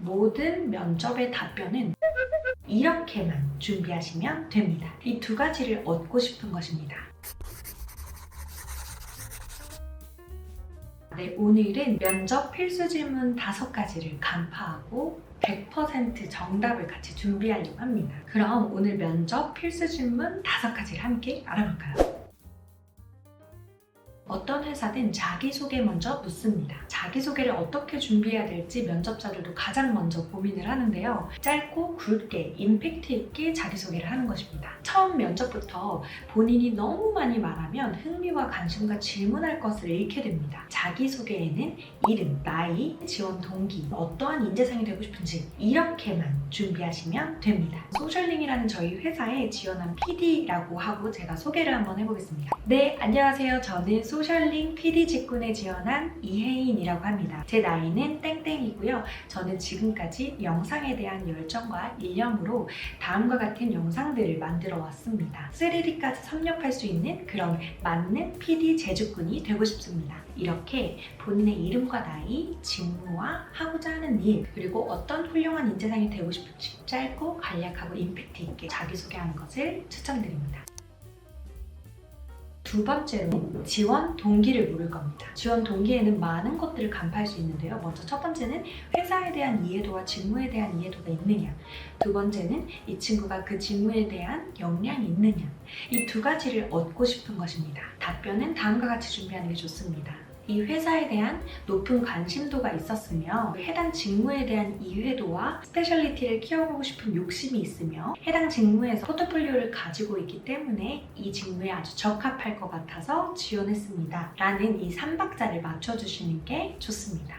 모든 면접의 답변은 이렇게만 준비하시면 됩니다. 이 두 가지를 얻고 싶은 것입니다. 네, 오늘은 면접 필수 질문 5가지를 간파하고 100% 정답을 같이 준비하려고 합니다. 그럼 오늘 면접 필수 질문 5가지를 함께 알아볼까요? 어떤 회사든 자기소개 먼저 묻습니다. 자기소개를 어떻게 준비해야 될지 면접자들도 가장 먼저 고민을 하는데요. 짧고 굵게 임팩트 있게 자기소개를 하는 것입니다. 처음 면접부터 본인이 너무 많이 말하면 흥미와 관심과 질문할 것을 잃게 됩니다. 자기소개에는 이름, 나이, 지원 동기, 어떠한 인재상이 되고 싶은지 이렇게만 준비하시면 됩니다. 소셜링이라는 저희 회사에 지원한 PD라고 하고 제가 소개를 한번 해보겠습니다. 네, 안녕하세요. 저는 소셜링 PD 직군에 지원한 이혜인이라고 합니다. 제 나이는 땡땡이고요. 저는 지금까지 영상에 대한 열정과 일념으로 다음과 같은 영상들을 만들어 왔습니다. 3D까지 섭렵할 수 있는 그런 맞는 PD 재주꾼이 되고 싶습니다. 이렇게 본인의 이름과 나이, 직무와 하고자 하는 일, 그리고 어떤 훌륭한 인재상이 되고 싶은지 짧고 간략하고 임팩트 있게 자기소개하는 것을 추천드립니다. 두 번째로 지원 동기를 물을 겁니다. 지원 동기에는 많은 것들을 간파할 수 있는데요. 먼저 첫 번째는 회사에 대한 이해도와 직무에 대한 이해도가 있느냐. 두 번째는 이 친구가 그 직무에 대한 역량이 있느냐. 이 두 가지를 얻고 싶은 것입니다. 답변은 다음과 같이 준비하는 게 좋습니다. 이 회사에 대한 높은 관심도가 있었으며 해당 직무에 대한 이해도와 스페셜리티를 키워보고 싶은 욕심이 있으며 해당 직무에서 포트폴리오를 가지고 있기 때문에 이 직무에 아주 적합할 것 같아서 지원했습니다. 라는 이 3박자를 맞춰주시는 게 좋습니다.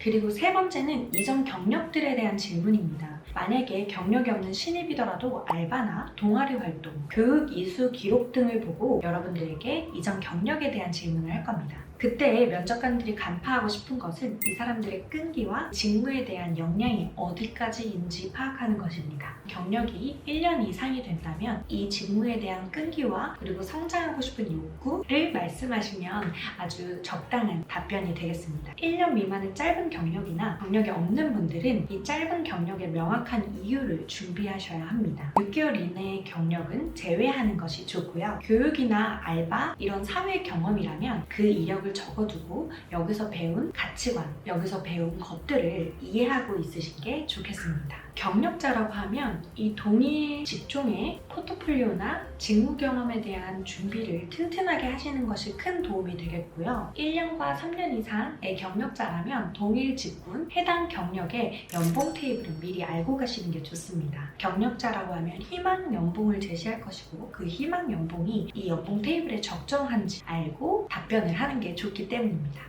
그리고 세 번째는 이전 경력들에 대한 질문입니다. 만약에 경력이 없는 신입이더라도 알바나 동아리 활동, 교육 이수 기록 등을 보고 여러분들에게 이전 경력에 대한 질문을 할 겁니다. 그때 면접관들이 간파하고 싶은 것은 이 사람들의 끈기와 직무에 대한 역량이 어디까지인지 파악하는 것입니다. 경력이 1년 이상이 된다면 이 직무에 대한 끈기와 그리고 성장하고 싶은 욕구를 말씀하시면 아주 적당한 답변이 되겠습니다. 1년 미만의 짧은 경력이나 경력이 없는 분들은 이 짧은 경력의 명확한 이유를 준비하셔야 합니다. 6개월 이내의 경력은 제외하는 것이 좋고요. 교육이나 알바 이런 사회 경험이라면 그 이력을 적어두고 여기서 배운 가치관, 여기서 배운 것들을 이해하고 있으신 게 좋겠습니다. 경력자라고 하면 이 동일 직종의 포트폴리오나 직무 경험에 대한 준비를 튼튼하게 하시는 것이 큰 도움이 되겠고요. 1년과 3년 이상의 경력자라면 동일 직군, 해당 경력의 연봉 테이블을 미리 알고 가시는 게 좋습니다. 경력자라고 하면 희망 연봉을 제시할 것이고 그 희망 연봉이 이 연봉 테이블에 적정한지 알고 답변을 하는 게 좋기 때문입니다.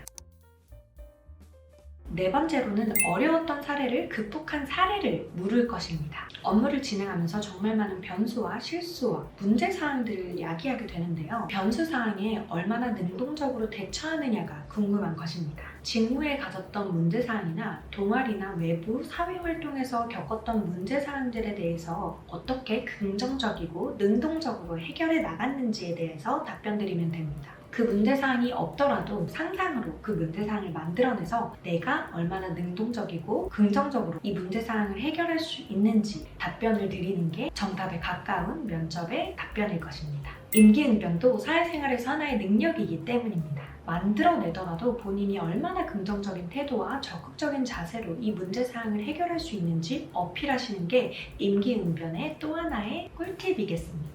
네 번째로는 어려웠던 사례를 극복한 사례를 물을 것입니다. 업무를 진행하면서 정말 많은 변수와 실수와 문제사항들을 야기하게 되는데요. 변수사항에 얼마나 능동적으로 대처하느냐가 궁금한 것입니다. 직무에 가졌던 문제사항이나 동아리나 외부 사회활동에서 겪었던 문제사항들에 대해서 어떻게 긍정적이고 능동적으로 해결해 나갔는지에 대해서 답변드리면 됩니다. 그 문제사항이 없더라도 상상으로 그 문제사항을 만들어내서 내가 얼마나 능동적이고 긍정적으로 이 문제사항을 해결할 수 있는지 답변을 드리는 게 정답에 가까운 면접의 답변일 것입니다. 임기응변도 사회생활에서 하나의 능력이기 때문입니다. 만들어내더라도 본인이 얼마나 긍정적인 태도와 적극적인 자세로 이 문제사항을 해결할 수 있는지 어필하시는 게 임기응변의 또 하나의 꿀팁이겠습니다.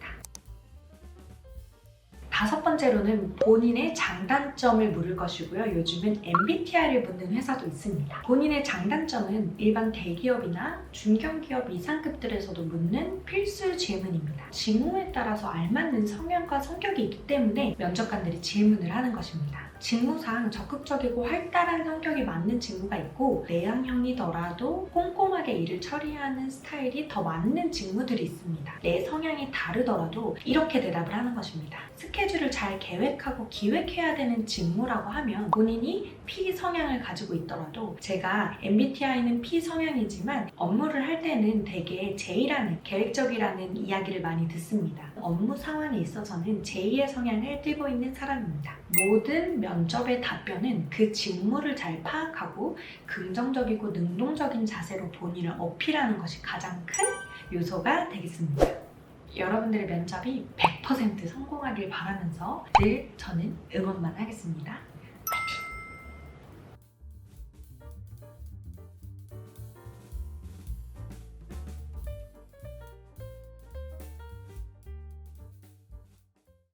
다섯 번째로는 본인의 장단점을 물을 것이고요. 요즘은 MBTI를 묻는 회사도 있습니다. 본인의 장단점은 일반 대기업이나 중견기업 이상급들에서도 묻는 필수 질문입니다. 직무에 따라서 알맞는 성향과 성격이 있기 때문에 면접관들이 질문을 하는 것입니다. 직무상 적극적이고 활달한 성격이 맞는 직무가 있고 내향형이더라도 꼼꼼하게 일을 처리하는 스타일이 더 맞는 직무들이 있습니다. 내 성향이 다르더라도 이렇게 대답을 하는 것입니다. 스케줄을 잘 계획하고 기획해야 되는 직무라고 하면 본인이 P 성향을 가지고 있더라도 제가 MBTI는 P 성향이지만 업무를 할 때는 되게 J라는 계획적이라는 이야기를 많이 듣습니다. 업무 상황에 있어서는 J의 성향을 띠고 있는 사람입니다. 모든 면접의 답변은 그 직무를 잘 파악하고 긍정적이고 능동적인 자세로 본인을 어필하는 것이 가장 큰 요소가 되겠습니다. 여러분들의 면접이 100% 성공하길 바라면서 늘 저는 응원만 하겠습니다.